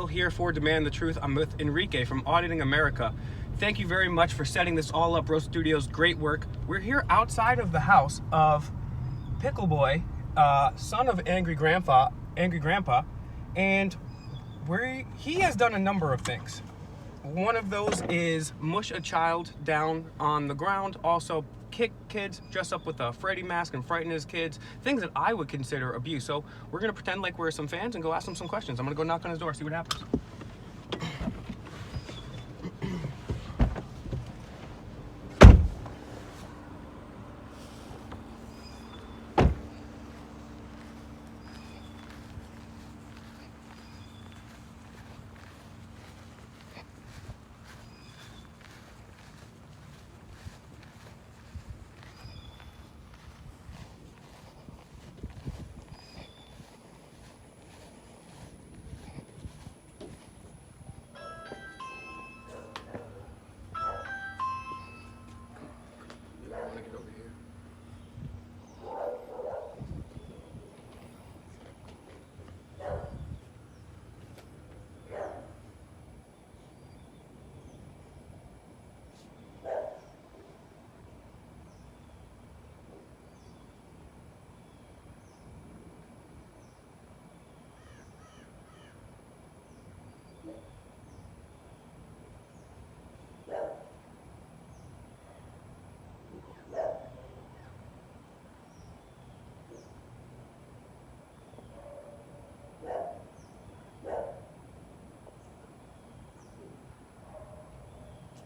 Here for Demand the Truth. I'm with Enrique from Auditing America. Thank you very much for setting this all up, Roast Studios. Great work. We're here outside of the house of Pickle Boy, son of Angry Grandpa, and he has done a number of things. One of those is mush a child down on the ground, also kick kids, dress up with a Freddy mask and frighten his kids, things that I would consider abuse. So we're going to pretend like we're some fans and go ask him some questions. I'm going to go knock on his door, see what happens.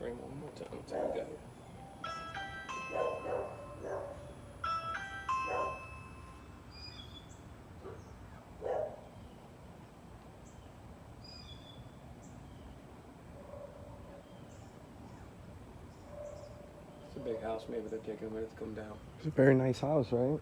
Ring one more time. That's all we got here. It's a big house. Maybe they're taking a minute to come down. It's a very nice house, right?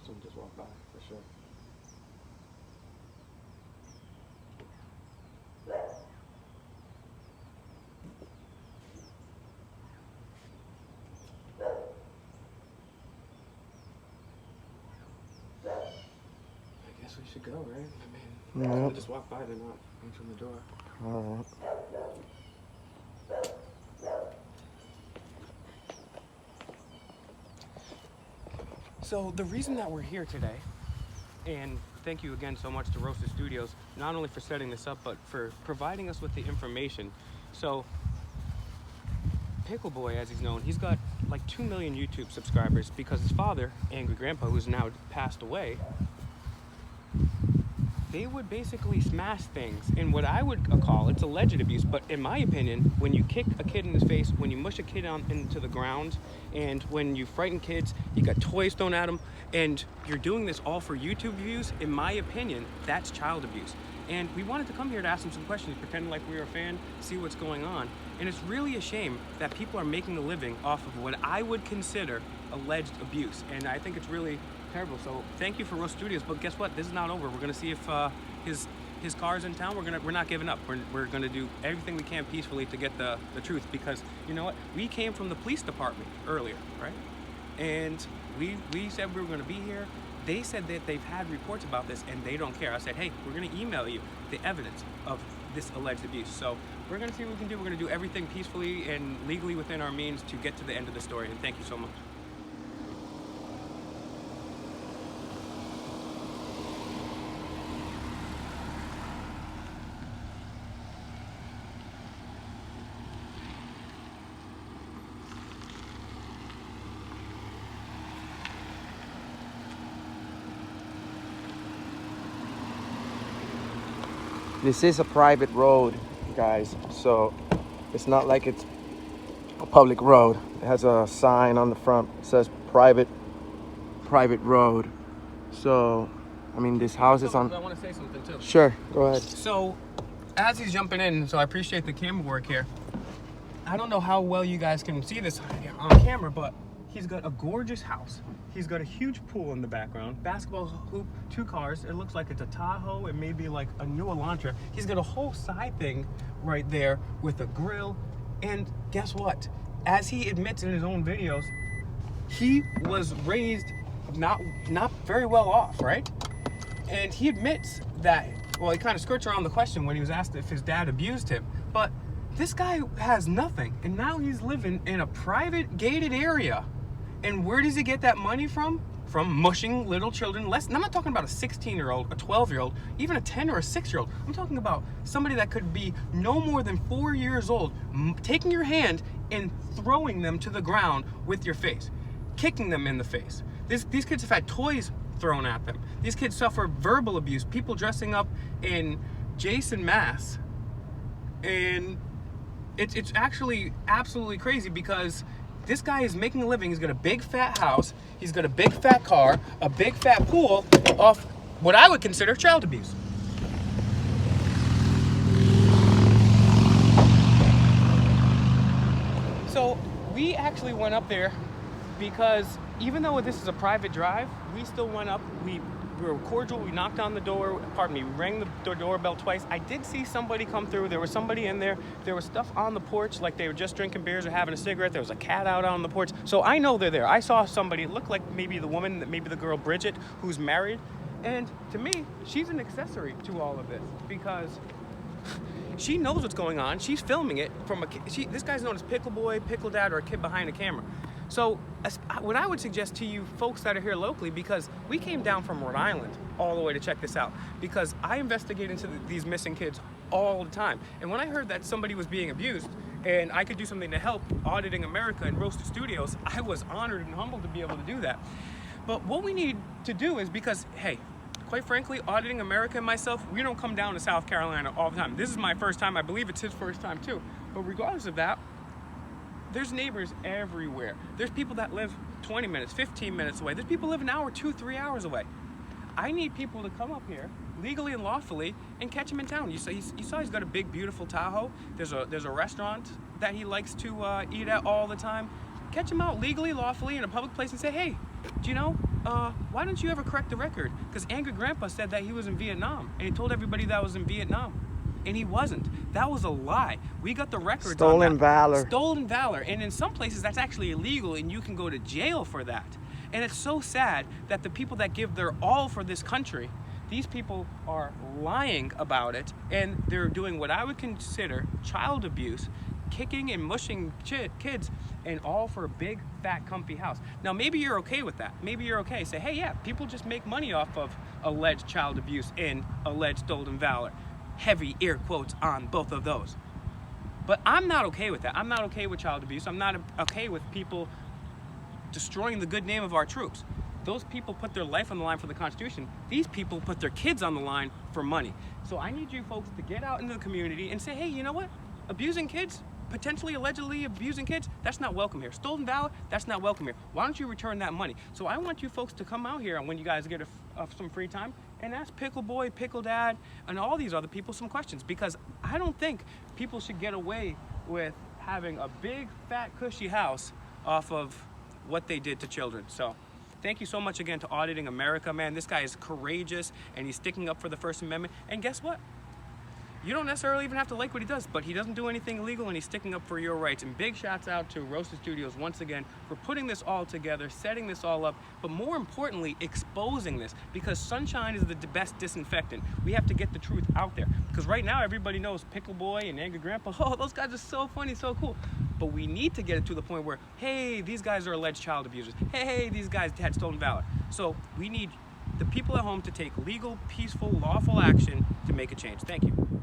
Someone just walked by, for sure. I guess we should go, right? I mean, Yep. they just walk by, they're not answering the door. All right. So the reason that we're here today, and thank you again so much to Roasted Studios, not only for setting this up, but for providing us with the information. So Pickle Boy, as he's known, he's got like 2 million YouTube subscribers because his father, Angry Grandpa, who's now passed away, they would basically smash things in what I would call, it's alleged abuse, but in my opinion, when you kick a kid in his face, when you mush a kid into the ground, and when you frighten kids, you got toys thrown at them, and you're doing this all for YouTube views, in my opinion, that's child abuse. And we wanted to come here to ask him some questions, pretend like we were a fan, see what's going on. And it's really a shame that people are making a living off of what I would consider alleged abuse. And I think it's really terrible. So thank you for Roast Studios, but guess what? This is not over. We're gonna see if his car's in town. We're not giving up. We're gonna do everything we can peacefully to get the truth, because you know what? We came from the police department earlier, right? And we said we were gonna be here. They said that they've had reports about this and they don't care. I said, hey, we're gonna email you the evidence of this alleged abuse. So we're gonna see what we can do. We're gonna do everything peacefully and legally within our means to get to the end of the story. And thank you so much. This is a private road, guys, so it's not like it's a public road. It has a sign on the front that says private road. So, I mean, this house is on... I want to say something too. Sure, go ahead. So, as he's jumping in, so I appreciate the camera work here. I don't know how well you guys can see this on camera, but He's got a gorgeous house. He's got a huge pool in the background, basketball hoop, 2 cars. It looks like it's a Tahoe. It may be like a new Elantra. He's got a whole side thing right there with a grill. And guess what? As he admits in his own videos, he was raised not very well off, right? And he admits that, well, he kind of skirts around the question when he was asked if his dad abused him. But this guy has nothing, and now he's living in a private gated area. And where does he get that money from? From mushing little children. I'm not talking about a 16-year-old, a 12-year-old, even a 10 or a 6-year-old. I'm talking about somebody that could be no more than 4 years old, taking your hand and throwing them to the ground with your face, kicking them in the face. These kids have had toys thrown at them. These kids suffer verbal abuse, people dressing up in Jason masks. And it's actually absolutely crazy because this guy is making a living. He's got a big fat house, he's got a big fat car, a big fat pool off what I would consider child abuse. So we actually went up there because even though this is a private drive, we still went up. We were cordial. We knocked on the door. Pardon me. We rang the doorbell twice. I did see somebody come through. There was somebody in there. There was stuff on the porch, like they were just drinking beers or having a cigarette. There was a cat out on the porch. So I know they're there. I saw somebody. It looked like maybe the woman, maybe the girl Bridget, who's married. And to me, she's an accessory to all of this because she knows what's going on. She's filming it from this guy's known as Pickle Boy, Pickle Dad, or a kid behind a camera. So what I would suggest to you folks that are here locally, because we came down from Rhode Island all the way to check this out, because I investigate into these missing kids all the time. And when I heard that somebody was being abused and I could do something to help Auditing America and Roasted Studios, I was honored and humbled to be able to do that. But what we need to do is, because, hey, quite frankly, Auditing America and myself, we don't come down to South Carolina all the time. This is my first time. I believe it's his first time too. But regardless of that, there's neighbors everywhere. There's people that live 20 minutes, 15 minutes away. There's people who live an hour, 2, 3 hours away. I need people to come up here legally and lawfully and catch him in town. You saw he's got a big, beautiful Tahoe. There's a restaurant that he likes to eat at all the time. Catch him out legally, lawfully in a public place and say, hey, do you know, why don't you ever correct the record? Because Angry Grandpa said that he was in Vietnam, and he told everybody that was in Vietnam. And he wasn't. That was a lie. We got the records Stolen on that. valor. Stolen valor. And in some places that's actually illegal and you can go to jail for that. And it's so sad that the people that give their all for this country, these people are lying about it, and they're doing what I would consider child abuse, kicking and mushing kids, and all for a big, fat, comfy house. Now, maybe you're okay with that. Maybe you're okay. Say, hey, yeah, people just make money off of alleged child abuse and alleged stolen valor. Heavy air quotes on both of those. But I'm not okay with that. I'm not okay with child abuse. I'm not okay with people destroying the good name of our troops. Those people put their life on the line for the Constitution. These people put their kids on the line for money. So I need you folks to get out into the community and say, hey, you know what? Abusing kids, potentially, allegedly abusing kids, that's not welcome here. Stolen valor, that's not welcome here. Why don't you return that money? So I want you folks to come out here when you guys get some free time and ask Pickle Boy, Pickle Dad, and all these other people some questions, because I don't think people should get away with having a big, fat, cushy house off of what they did to children. So thank you so much again to Auditing America, man. This guy is courageous, and he's sticking up for the First Amendment. And guess what? You don't necessarily even have to like what he does, but he doesn't do anything illegal, and he's sticking up for your rights. And big shouts out to Roasted Studios once again for putting this all together, setting this all up, but more importantly, exposing this, because sunshine is the best disinfectant. We have to get the truth out there, because right now everybody knows Pickle Boy and Angry Grandpa. Oh, those guys are so funny, so cool. But we need to get it to the point where, hey, these guys are alleged child abusers. Hey, these guys had stolen valor. So we need the people at home to take legal, peaceful, lawful action to make a change. Thank you.